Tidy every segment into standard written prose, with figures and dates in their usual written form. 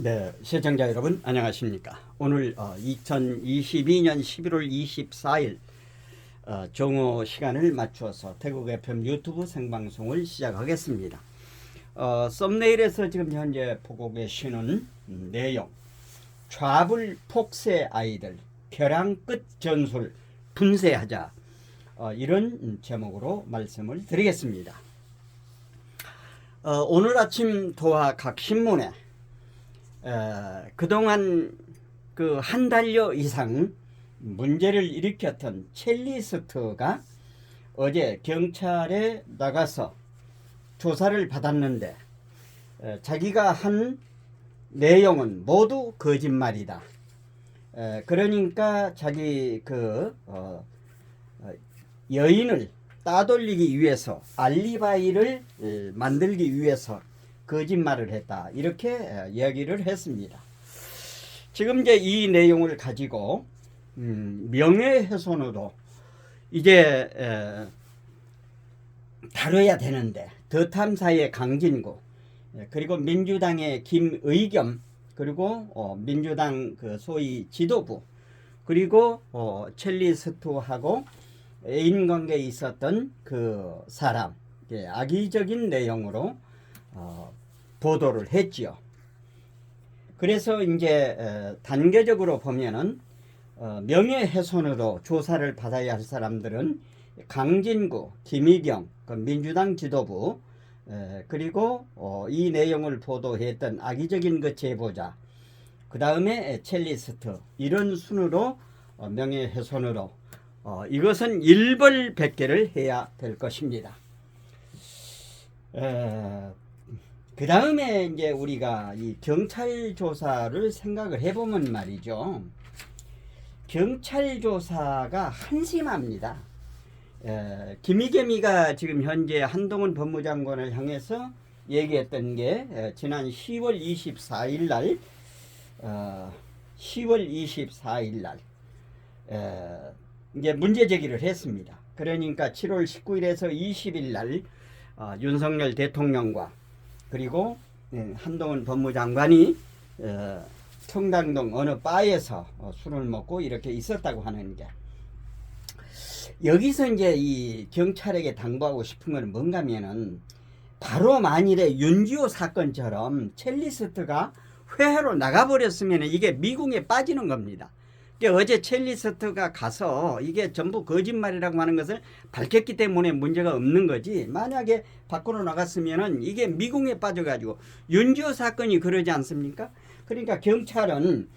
네, 시청자 여러분 안녕하십니까. 오늘 2022년 11월 24일 정오 시간을 맞추어서 태국 FM 유튜브 생방송을 시작하겠습니다. 썸네일에서 지금 현재 보고 계시는 내용, 좌불 폭세 아이들 벼랑 끝 전술 분쇄하자, 이런 제목으로 말씀을 드리겠습니다. 오늘 아침 도하 각 신문에 그동안 그 한 달여 이상 문제를 일으켰던 첼리스트가 어제 경찰에 나가서 조사를 받았는데 자기가 한 내용은 모두 거짓말이다. 그러니까 자기 그 여인을 따돌리기 위해서, 알리바이를 만들기 위해서 거짓말을 했다, 이렇게 이야기를 했습니다. 지금 이제 이 내용을 가지고 명예훼손으로 이제 다뤄야 되는데, 더탐사의 강진구, 그리고 민주당의 김의겸, 그리고 민주당 그 소위 지도부, 그리고 첼리스트하고 애인관계에 있었던 그 사람, 악의적인 내용으로 보도를 했지요. 그래서 이제 단계적으로 보면은 명예훼손으로 조사를 받아야 할 사람들은 강진구, 김의겸, 그 민주당 지도부, 그리고 이 내용을 보도했던 악의적인 그 제보자, 그 다음에 첼리스트, 이런 순으로 명예훼손으로 이것은 일벌백계를 해야 될 것입니다. 그 다음에 이제 우리가 이 경찰 조사를 생각을 해보면 말이죠, 경찰 조사가 한심합니다. 김의겸이가 지금 현재 한동훈 법무장관을 향해서 얘기했던 게 지난 10월 24일 날 이제 문제 제기를 했습니다. 그러니까 7월 19일에서 20일 날 윤석열 대통령과 그리고 한동훈 법무장관이 청담동 어느 바에서 술을 먹고 이렇게 있었다고 하는 게, 여기서 이제 이 경찰에게 당부하고 싶은 건 뭔가 하면은, 바로 만일에 윤지호 사건처럼 첼리스트가 회회로 나가버렸으면 이게 미궁에 빠지는 겁니다. 어제 첼리스트가 가서 이게 전부 거짓말이라고 하는 것을 밝혔기 때문에 문제가 없는 거지, 만약에 밖으로 나갔으면은 이게 미궁에 빠져가지고 윤지호 사건이 그러지 않습니까? 그러니까 경찰은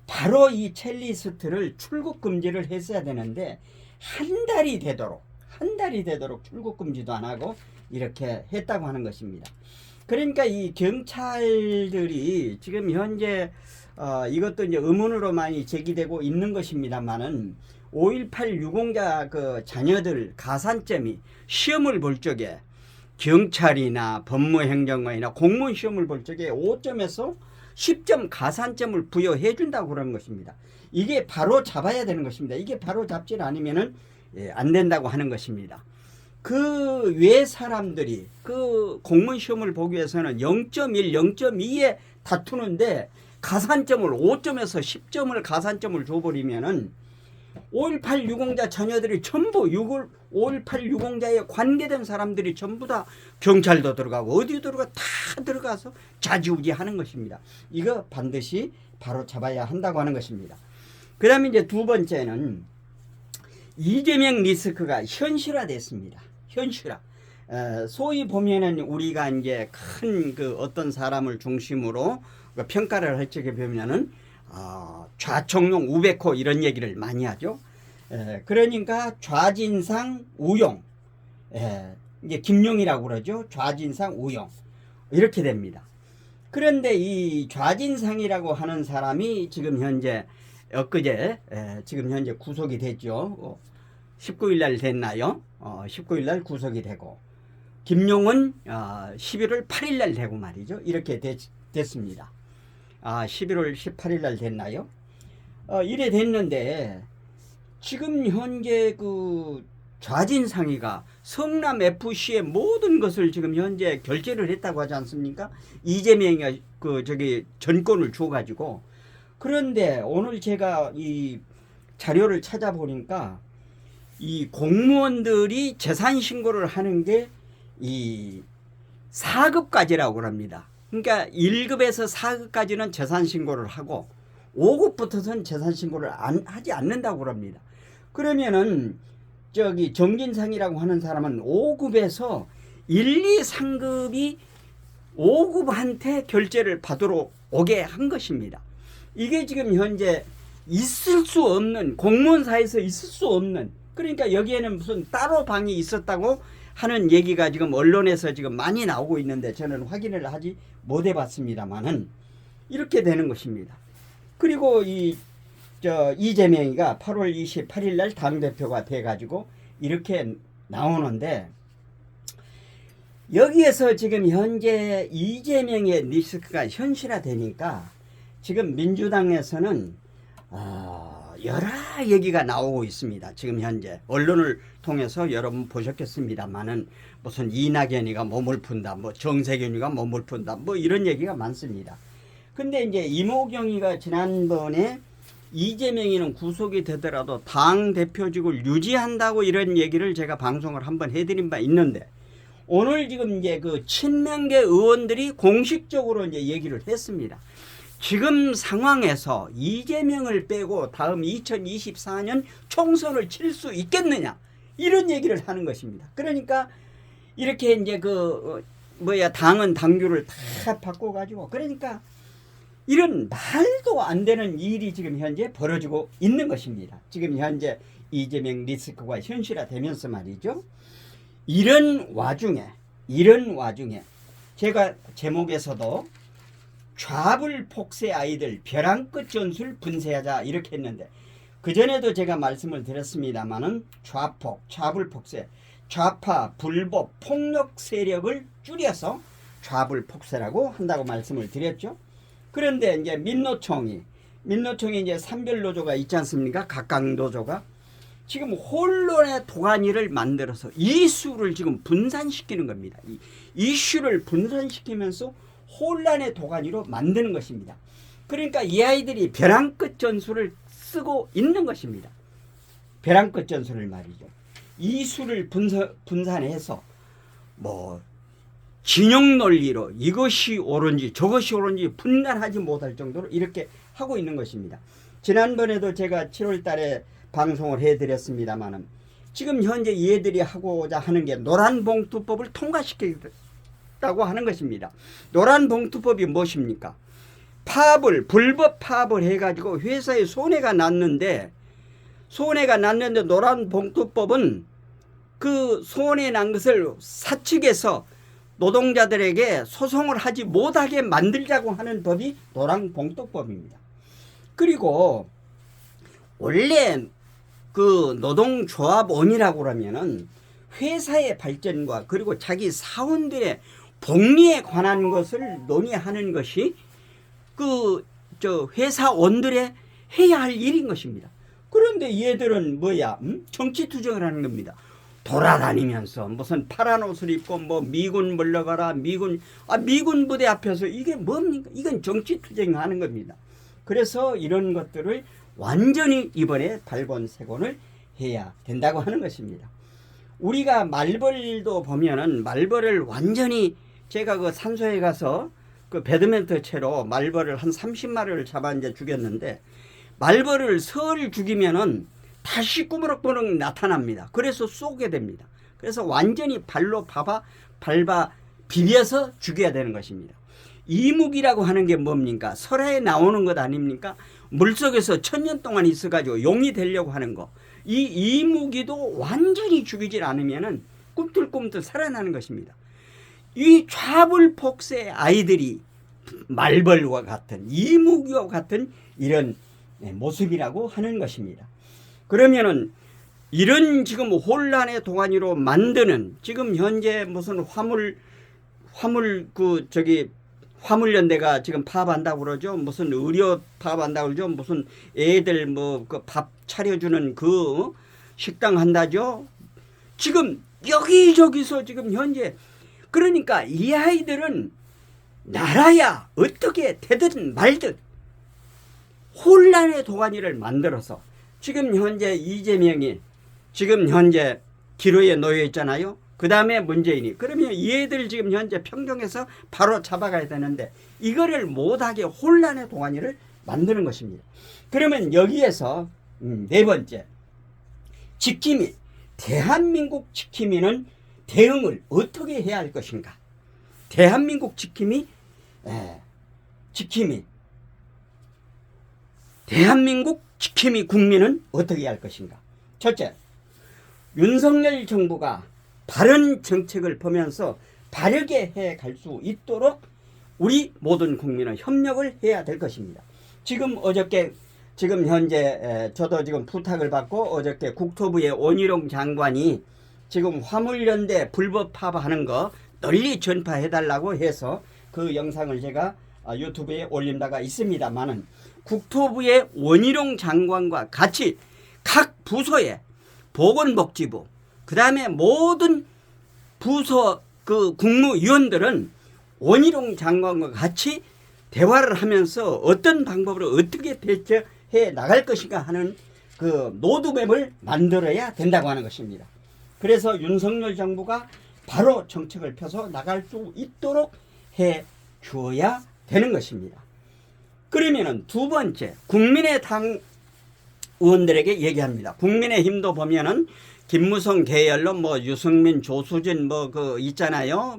바로 이 첼리스트를 출국 금지를 했어야 되는데 한 달이 되도록 출국 금지도 안 하고 이렇게 했다고 하는 것입니다. 그러니까 이 경찰들이 지금 현재 이것도 이제 의문으로 많이 제기되고 있는 것입니다만은, 5.18 유공자 그 자녀들 가산점이 시험을 볼 적에, 경찰이나 법무행정관이나 공무원 시험을 볼 적에 5점에서 10점 가산점을 부여해 준다고 그러는 것입니다. 이게 바로 잡아야 되는 것입니다. 이게 바로 잡지 않으면은 안 된다고 하는 것입니다. 그 외 사람들이 그 공무원 시험을 보기 위해서는 0.1, 0.2에 다투는데 가산점을 5점에서 10점을 가산점을 줘버리면은 5.18 유공자 자녀들이 전부 5.18 유공자에 관계된 사람들이 전부 다 경찰도 들어가고 어디 들어가 다 들어가서 좌지우지하는 것입니다. 이거 반드시 바로 잡아야 한다고 하는 것입니다. 그 다음에 이제 두 번째는 이재명 리스크가 현실화됐습니다. 현실화. 소위 보면은 우리가 이제 큰 그 어떤 사람을 중심으로 평가를 할 적에 보면은 좌청룡 우백호 이런 얘기를 많이 하죠. 그러니까 좌진상 우용, 이제 김용이라고 그러죠. 좌진상 우용, 이렇게 됩니다. 그런데 이 좌진상이라고 하는 사람이 지금 현재 엊그제 지금 현재 구속이 됐죠. 19일 날 됐나요? 19일 날 구속이 되고, 김용은 11월 8일 날 되고 말이죠. 이렇게 됐습니다. 11월 18일 날 됐나요? 이래 됐는데 지금 현재 그 좌진상이가 성남 FC의 모든 것을 지금 현재 결제를 했다고 하지 않습니까? 이재명이 전권을 줘가지고. 그런데 오늘 제가 이 자료를 찾아보니까 이 공무원들이 재산 신고를 하는 게 이 4급까지라고 합니다. 그러니까 1급에서 4급까지는 재산 신고를 하고 5급부터는 재산 신고를 하지 않는다고 합니다. 그러면은 정진상이라고 하는 사람은 5급에서 1, 2, 3급이 5급한테 결제를 받으러 오게 한 것입니다. 이게 지금 현재 있을 수 없는, 공무원사에서 있을 수 없는, 그러니까 여기에는 무슨 따로 방이 있었다고 하는 얘기가 지금 언론에서 지금 많이 나오고 있는데 저는 확인을 하지 못해 봤습니다만은 이렇게 되는 것입니다. 그리고 이재명이가 8월 28일 날 당대표가 돼가지고 이렇게 나오는데, 여기에서 지금 현재 이재명의 리스크가 현실화되니까 지금 민주당에서는 여러 얘기가 나오고 있습니다. 지금 현재 언론을 통해서 여러분 보셨겠습니다만은 무슨 이낙연이가 몸을 푼다, 뭐 정세균이가 몸을 푼다, 뭐 이런 얘기가 많습니다. 근데 이제 이모경이가 지난번에 이재명이는 구속이 되더라도 당 대표직을 유지한다고 이런 얘기를 제가 방송을 한번 해드린 바 있는데, 오늘 지금 이제 그 친명계 의원들이 공식적으로 이제 얘기를 했습니다. 지금 상황에서 이재명을 빼고 다음 2024년 총선을 칠 수 있겠느냐, 이런 얘기를 하는 것입니다. 그러니까 이렇게 이제 당은 당규를 다 바꿔가지고, 그러니까 이런 말도 안 되는 일이 지금 현재 벌어지고 있는 것입니다. 지금 현재 이재명 리스크가 현실화되면서 말이죠. 이런 와중에 제가 제목에서도 좌불 폭세 아이들 벼랑 끝 전술 분쇄하자 이렇게 했는데, 그전에도 제가 말씀을 드렸습니다마는 좌불 폭세, 좌파 불법 폭력 세력을 줄여서 좌불 폭세라고 한다고 말씀을 드렸죠. 그런데 이제 민노총이 이제 산별노조가 있지 않습니까? 각각 노조가 지금 혼론의 도가니를 만들어서 이슈를 지금 분산시키는 겁니다. 이슈를 분산시키면서 혼란의 도가니로 만드는 것입니다. 그러니까 이 아이들이 벼랑 끝 전술을 쓰고 있는 것입니다. 벼랑 끝 전술을 말이죠. 이슈를 분산해서 뭐 진영 논리로 이것이 옳은지 저것이 옳은지 분간하지 못할 정도로 이렇게 하고 있는 것입니다. 지난번에도 제가 7월 달에 방송을 해드렸습니다만은 지금 현재 얘들이 하고자 하는 게 노란봉투법을 통과시키겠다고 하는 것입니다. 노란봉투법이 무엇입니까? 불법 파업을 해가지고 회사에 손해가 났는데 노란봉투법은 그 손해 난 것을 사측에서 노동자들에게 소송을 하지 못하게 만들자고 하는 법이 노란봉투법입니다. 그리고 원래 그 노동조합원이라고 하면은 회사의 발전과 그리고 자기 사원들의 복리에 관한 것을 논의하는 것이 회사원들의 해야 할 일인 것입니다. 그런데 얘들은 정치 투쟁을 하는 겁니다. 돌아다니면서 무슨 파란 옷을 입고 미군 물러가라, 미군 부대 앞에서 이게 뭡니까? 이건 정치 투쟁하는 겁니다. 그래서 이런 것들을 완전히 이번에 발본색원을 해야 된다고 하는 것입니다. 우리가 말벌도 보면은 말벌을 완전히 제가 그 산소에 가서 그 배드민턴 채로 말벌을 한 30마리를 잡아 이제 죽였는데, 말벌을 설 죽이면은 다시 꾸무럭꾸무럭 나타납니다. 그래서 쏘게 됩니다. 그래서 완전히 발로 밟아 비벼서 죽여야 되는 것입니다. 이묵이라고 하는 게 뭡니까? 설화에 나오는 것 아닙니까? 물속에서 1000년 동안 있어가지고 용이 되려고 하는 거. 이 이무기도 완전히 죽이질 않으면은 꿈틀꿈틀 살아나는 것입니다. 이 좌불폭세 아이들이 말벌과 같은, 이무기와 같은 이런 모습이라고 하는 것입니다. 그러면은 이런 지금 혼란의 도가니로 만드는, 지금 현재 무슨 화물연대가 지금 파업한다고 그러죠. 무슨 의료 파업한다고 그러죠. 무슨 애들 그 밥 차려주는 그 식당 한다죠. 지금 여기저기서 지금 현재 그러니까 이 아이들은 나라야 어떻게 되든 말든 혼란의 도가니를 만들어서 지금 현재 이재명이 지금 현재 기로에 놓여 있잖아요. 그 다음에 문재인이. 그러면 얘들 지금 현재 평정에서 바로 잡아가야 되는데 이거를 못하게 혼란의 도가니를 만드는 것입니다. 그러면 여기에서 네 번째, 지킴이. 대한민국 지킴이는 대응을 어떻게 해야 할 것인가. 대한민국 지킴이 대한민국 지킴이 국민은 어떻게 해야 할 것인가. 첫째, 윤석열 정부가 바른 정책을 보면서 바르게 해갈 수 있도록 우리 모든 국민은 협력을 해야 될 것입니다. 지금 현재 저도 지금 부탁을 받고 어저께 국토부의 원희룡 장관이 지금 화물연대 불법 파업하는 거 널리 전파해달라고 해서 그 영상을 제가 유튜브에 올린다가 있습니다만은 국토부의 원희룡 장관과 같이 각 부서에 보건복지부 그 다음에 모든 부서 그 국무위원들은 원희룡 장관과 같이 대화를 하면서 어떤 방법으로 어떻게 대처해 나갈 것인가 하는 그 로드맵을 만들어야 된다고 하는 것입니다. 그래서 윤석열 정부가 바로 정책을 펴서 나갈 수 있도록 해 주어야 되는 것입니다. 그러면은 두 번째, 국민의당 의원들에게 얘기합니다. 국민의힘도 보면은 김무성 계열로 뭐 유승민, 조수진 뭐 그 있잖아요.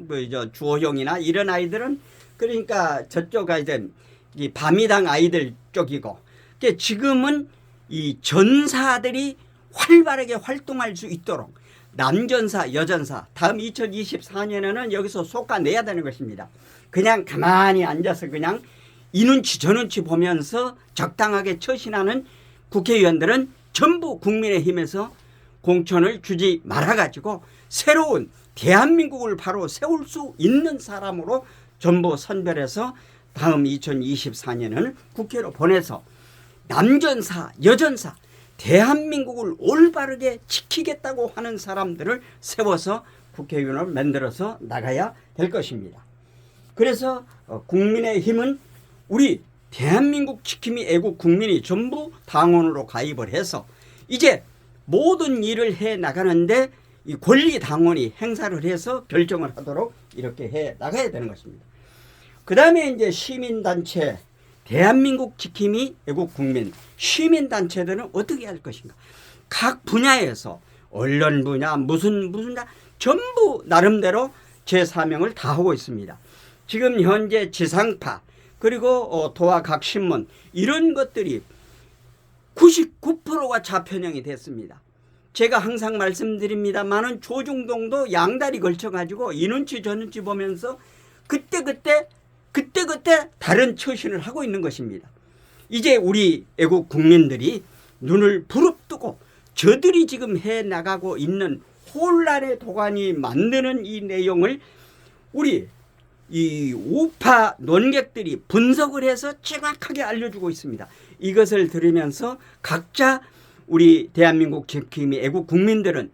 주호영이나 이런 아이들은 그러니까 저쪽 아이들 이 바미당 아이들 쪽이고 지금은 이 전사들이 활발하게 활동할 수 있도록 남전사, 여전사 다음 2024년에는 여기서 솎아내야 되는 것입니다. 그냥 가만히 앉아서 그냥 이 눈치 저 눈치 보면서 적당하게 처신하는 국회의원들은 전부 국민의힘에서 공천을 주지 말아가지고 새로운 대한민국을 바로 세울 수 있는 사람으로 전부 선별해서 다음 2024년에는 국회로 보내서 남전사, 여전사 대한민국을 올바르게 지키겠다고 하는 사람들을 세워서 국회의원을 만들어서 나가야 될 것입니다. 그래서 국민의힘은 우리 대한민국 지킴이 애국 국민이 전부 당원으로 가입을 해서 이제 모든 일을 해 나가는데 이 권리 당원이 행사를 해서 결정을 하도록 이렇게 해 나가야 되는 것입니다. 그 다음에 이제 시민단체, 대한민국 지킴이 애국 국민, 시민단체들은 어떻게 할 것인가. 각 분야에서 언론 분야, 무슨 전부 나름대로 제 사명을 다 하고 있습니다. 지금 현재 지상파 그리고 도와 각 신문 이런 것들이 99%가 좌편향이 됐습니다. 제가 항상 말씀드립니다만은 조중동도 양다리 걸쳐가지고 이 눈치 저 눈치 보면서 그때 다른 처신을 하고 있는 것입니다. 이제 우리 애국 국민들이 눈을 부릅뜨고 저들이 지금 해나가고 있는 혼란의 도가니 만드는 이 내용을 우리 이 우파 논객들이 분석을 해서 정확하게 알려주고 있습니다. 이것을 들으면서 각자 우리 대한민국 지킴이 애국 국민들은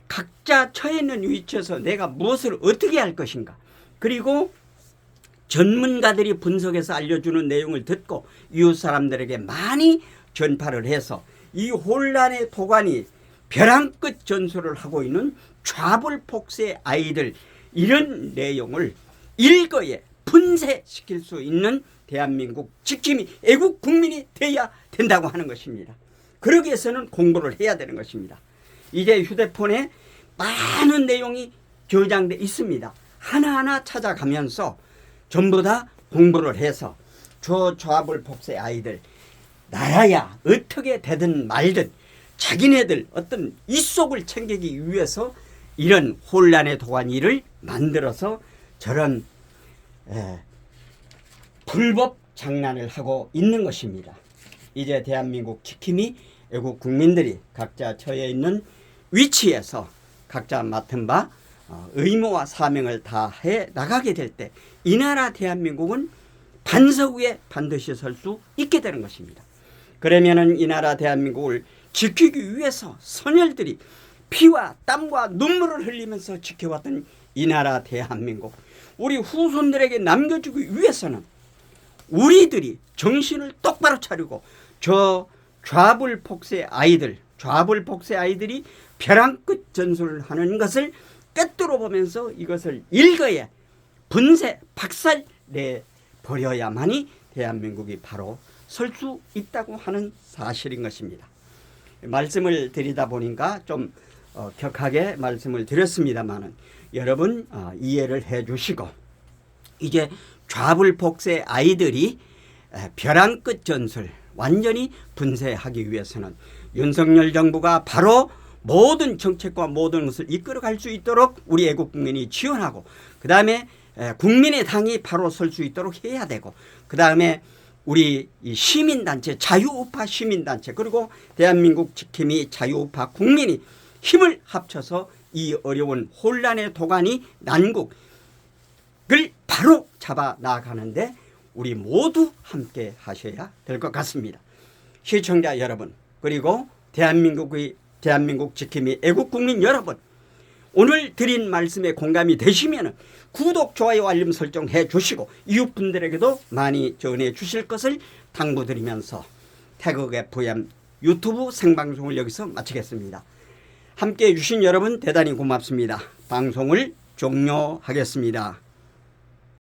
각자 처해 있는 위치에서 내가 무엇을 어떻게 할 것인가, 그리고 전문가들이 분석해서 알려주는 내용을 듣고 이웃 사람들에게 많이 전파를 해서 이 혼란의 도가니 벼랑 끝 전술을 하고 있는 좌불폭세 아이들 이런 내용을 일거에 분쇄시킬 수 있는 대한민국 지킴이 애국 국민이 돼야 된다고 하는 것입니다. 그러기 위해서는 공부를 해야 되는 것입니다. 이제 휴대폰에 많은 내용이 저장돼 있습니다. 하나하나 찾아가면서 전부 다 공부를 해서 저 좌불폭세 아이들 나라야 어떻게 되든 말든 자기네들 어떤 입속을 챙기기 위해서 이런 혼란의 도가니를 만들어서 저런 불법 장난을 하고 있는 것입니다. 이제 대한민국 지킴이 애국 국민들이 각자 처해 있는 위치에서 각자 맡은 바 의무와 사명을 다해 나가게 될 때 이 나라 대한민국은 반석 위에 반드시 설 수 있게 되는 것입니다. 그러면은 이 나라 대한민국을 지키기 위해서 선열들이 피와 땀과 눈물을 흘리면서 지켜왔던 이 나라 대한민국, 우리 후손들에게 남겨주기 위해서는 우리들이 정신을 똑바로 차리고 저 좌불폭세 아이들이 벼랑 끝 전술을 하는 것을 꿰뚫어 보면서 이것을 일거에 분쇄 박살 내버려야만이 대한민국이 바로 설 수 있다고 하는 사실인 것입니다. 말씀을 드리다 보니까 좀 격하게 말씀을 드렸습니다만은 여러분 이해를 해 주시고, 이제 좌불복세 아이들이 벼랑 끝 전술 완전히 분쇄하기 위해서는 윤석열 정부가 바로 모든 정책과 모든 것을 이끌어갈 수 있도록 우리 애국 국민이 지원하고, 그 다음에 국민의 당이 바로 설 수 있도록 해야 되고, 그 다음에 우리 이 시민단체, 자유우파 시민단체, 그리고 대한민국 지킴이 자유우파 국민이 힘을 합쳐서 이 어려운 혼란의 도가니 난국을 바로 잡아 나가는데 우리 모두 함께 하셔야 될 것 같습니다. 시청자 여러분, 그리고 대한민국 지킴이 애국국민 여러분, 오늘 드린 말씀에 공감이 되시면 구독, 좋아요, 알림 설정해 주시고 이웃분들에게도 많이 전해 주실 것을 당부드리면서 태극 FM 유튜브 생방송을 여기서 마치겠습니다. 함께해 주신 여러분 대단히 고맙습니다. 방송을 종료하겠습니다.